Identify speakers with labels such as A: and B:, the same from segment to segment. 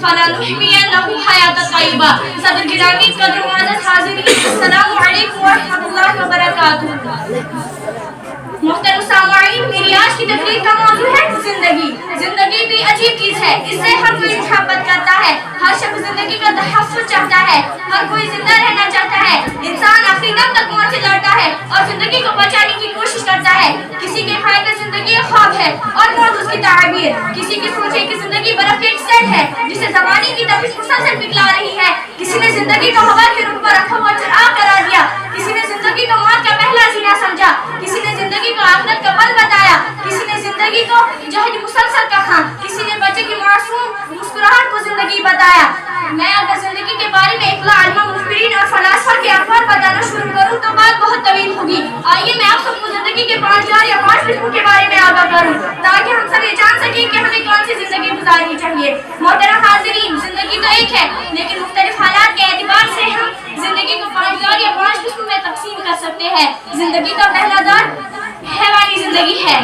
A: فلنحيينه حياة طيبة. صدر गिरामी कदर मुआज़्ज़ज़ हाज़िरीन, अस्सलामु अलैकुम व रहमतुल्लाहि व बरकातुहू। मुहतरम सामाईन, मेरी आज की तकरीर का मौजू है जिंदगी। जिंदगी भी अजीब चीज है, इससे हर कोई मोहब्बत करता है, हर शख्स जिंदगी का तहफ़्फ़ुज़ चाहता है, हर कोई जिंदा रहना चाहता है। इंसान आखिरी दम तक मौत से लड़ता है और जिंदगी को बचाने की कोशिश करता है। किसी के ख्याल में जिंदगी एक ख्वाब है और मौत उसकी ताबीर। किसी की सोच है कि जिंदगी बर्फ की एक सेट है जिसे ज़माने की तपिश मुसलसल पिघला रही है। किसी ने जिंदगी को हवा के रुख पर रखा हुआ चिराग करार दिया, किसी ने जिंदगी को मौत का पहला जीना समझा, किसी ने जिंदगी को आखिरत का बल बताया, किसी ने जिंदगी को जहद मुसलसल कहा, किसी ने बच्चे की मासूम मुस्कुराहट को जिंदगी बताया। मैं अगर जिंदगी के बारे में इकला आलिमा, मुखबिरीन और फलासफा के अखबार बताना शुरू करूं तो बात बहुत तवील होगी। आइए मैं आप सबको जिंदगी के 5 या 5 किस्मों के बारे में आगाह करूं ताकि हम सब ये जान सकें कि हमें कौन सी जिंदगी गुजारनी चाहिए। मोहतरम हाज़िरीन, जिंदगी तो एक है, लेकिन मुख्तलिफ हालात के एतबार से हम जिंदगी को 5 या 5 किस्मों में तकसीम कर सकते हैं। जिंदगी का पहला दौर हैवानी जिंदगी है।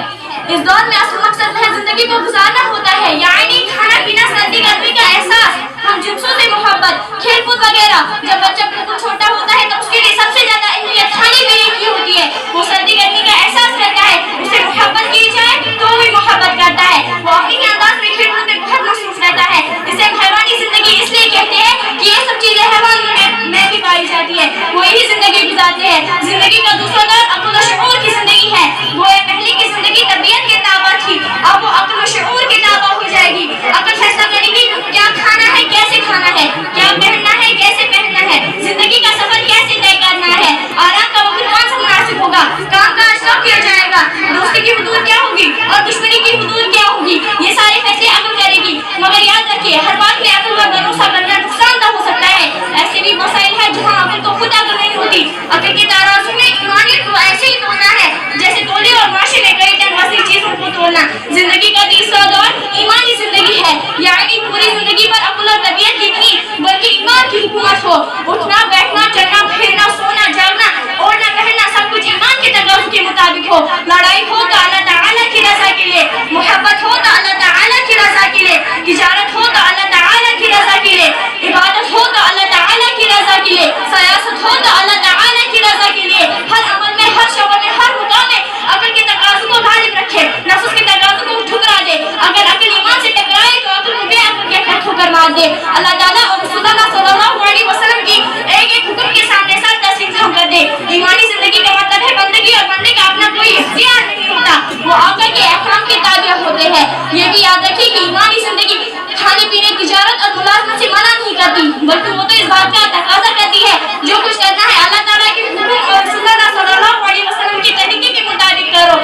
A: इस दौर में असल मकसद है जिंदगी को गुजारना होता है, यानी खाना पीना, सर्दी गर्मी का एहसास, हम जिन्सों से मोहब्बत, खेल कूद वगैरह। जब बच्चा बिल्कुल छोटा होता है तो उसके लिए सबसे ज्यादा अहमियत खाने पीने की होती है। वो सर्दी गर्मी का एहसास करता है, उसे मोहब्बत की जाए तो भी मोहब्बत करता है। वो अपनी ही अंदाज में खेल कूद में बहुत मसरूफ रहता है। इसे हैवानी जिंदगी इसलिए कहते हैं कि ये सब चीजें हैवानियों में भी पाई जाती है, वो यही जिंदगी गुजारते हैं। जिंदगी का दूसरा दौर अक्ल व शऊर की जिंदगी है। वो पहले की जिंदगी तबीयत के ताबा थी, अब वो अक्ल व शऊर के ताबा हो जाएगी। अक्ल फैसला करेगी क्या खाना है, कैसे खाना है, क्या पहनना है, कैसे पहनना है, जिंदगी का सफर कैसे तय करना है, आराम का वक्त कौन सा मुनासिब होगा, काम काज कब किया जाएगा, दोस्ती की हुदूद क्या होगी और दुश्मनी की हुदूद क्या होगी, ये सारे फैसले अक्ल करेगी। मगर याद रखिए, हर बात में अक्ल पर भरोसा करना नुकसानदा हो सकता है। ऐसे भी मसाइल है जहाँ अक्ल को खुद अक्ल नहीं होती। अक्ल के तराजू में ईमानियत को ऐसे ही तोलना है जैसे तोले और माशे में कई टन वज़नी चीजों को तोलना। जिंदगी का तीसरा दौर ईमानी जिंदगी है, यानी पूरी जिंदगी पर अक्ल और तबीयत की नहीं बल्कि ईमान की हुकूमत हो। उठना बैठना, चलना फिरना, सोना जागना, ओढ़ना पहनना, सब कुछ ईमान के तकाज़ुं के मुताबिक हो। लड़ाई हो तो अल्लाह ताला की रज़ा के लिए, मोहब्बत हो तो अल्लाह ताला की रज़ा के लिए, तिजारत हो तो अल्लाह ताला की रज़ा के लिए, इबादत हो तो अल्लाह ताला की रज़ा के लिए, सियासत हो तो अल्लाह ताला की रज़ा के लिए। हर अमल में, हर शौक़ में, हर मुकाम में अक्ल के तकाज़ुं को गालिब रखे, नफ्स के तकाज़ुं को ठुकरा दे। अगर अक्ल ईमान से टकराए तो अक्ल को बेअक्ल कहकर ठोकर मार दे। अल्लाह ताला और रसूलुल्लाह सल्लल्लाहु अलैहि वसल्लम की एक-एक हुक्म के सामने सर तस्लीम खम कर दे। ईमानी जिंदगी का मतलब है बंदगी, और बंदे का अपना कोई इख्तियार नहीं होता, वो आका के अहकाम के ताबे होते हैं। ये भी याद रखिए कि ईमानी जिंदगी खाने पीने, तिजारत और मुलाजमत से मना नहीं करती, बल्कि वो तो इस बात का तकाजा करती है जो कुछ करना है अल्लाह ताला के हुक्म और रसूलुल्लाह सल्लल्लाहु अलैहि वसल्लम के तरीके के मुताबिक करो।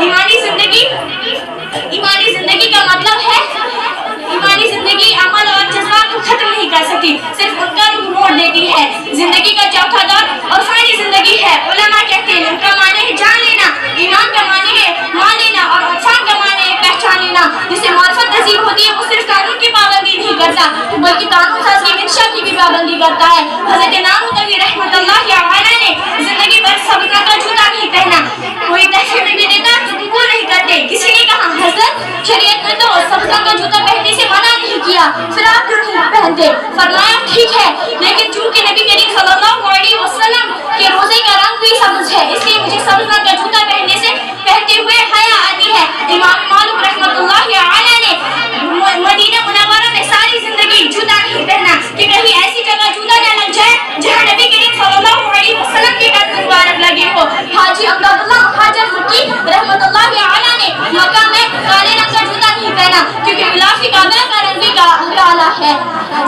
A: ईमानी जिंदगी का मतलब है, ईमानी जिंदगी अमल और जज्बात को खत्म नहीं कर सकती, सिर्फ उनका रुख मोड़ देती है। जिंदगी का चौथा दौर अरफानी जिंदगी है। उलमा कहते हैं उनका माने है जान लेना, ईमान का माने है मान लेना, और अरफान का माने है पहचान लेना। जिसे मार्फत नसीब होती है वो सिर्फ कानून की पाबंदी नहीं करता बल्कि कानून साज की मंशा की भी पाबंदी करता है। हज़रत नानूतवी रहमतुल्लाहि अलैह ने जिंदगी भर सब्र का जूता नहीं पहना। कोई तहसील में भी देता तो कबूल नहीं करते। किसी ने कहा हज़रत शरीयत में तो सब्र का जूता पहनने से मना नहीं किया, फिर आप क्यों नहीं पहनते? फरमाया ठीक है, लेकिन चूंकि नबी करीम सल्लल्लाहु अलैहि वसल्लम के रोजे का रंग भी सब्ज है, इसलिए मुझे सब्ज रंग का जूता पहनते हुए हया आती है। इमाम मालिक रहमतुल्लाहि अलैह ने मदीना मुनव्वरा में सारी जिंदगी जूता नहीं पहना कि कहीं ऐसी जगह जूता न लग जाए जहाँ नबी करीम सल्लल्लाहु अलैहि वसल्लम के कदम मुबारक लगे हो। हाजी अब्दुल्लाह हाजर मुक्की रहमतुल्लाहि अलैह ने मक्का में काले रंग का जूता नहीं पहना क्योंकि गिलाफ की काबा का रंग भी काला है।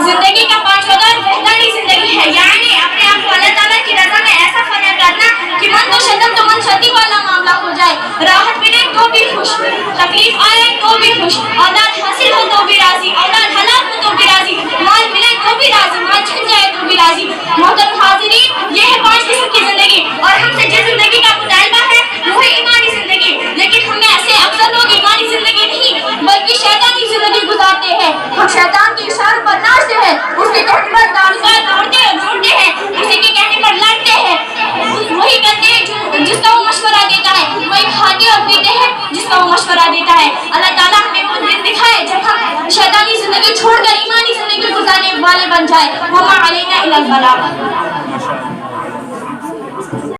A: जिंदगी का 5वां दौर बेहतरी जिंदगी है, यानी अपने आप को अल्लाह ताला की रज़ा में ऐसा फना करना कि मन तो शदत तो मन शदी वाला मामला हो जाए। राहत मिले तो भी खुश, तकलीफ आए तो भी खुश, औलाद हासिल हो तो भी राजी, औलाद हलाल हो तो भी राजी, माल मिले तो भी राजी, माल छिन जाए तो भी राजी। मोहतरम हाज़िरीन, ये है 5 किस्म की जिंदगी, और हमसे जिस जिंदगी का मुतालबा है वो है ईमानी जिंदगी। लेकिन हम में ऐसे अक्सर लोग ईमानी जिंदगी नहीं बल्कि शैतानी जिंदगी गुजारते हैं। हम शैतान के इशारों पर नाचते हैं, उसके कहने पर दौड़ते हैं, उसी के कहने पर लड़ते हैं, वही करते हैं जिसका वो मशवरा देता है, वही खाते और पीते हैं जिसका वो मशवरा देता है। अल्लाह ताला हमें वो दिन दिखाए जब हम शैतानी जिंदगी छोड़कर ईमानी जिंदगी والے بن جائے. وما علینا الا البلاغ.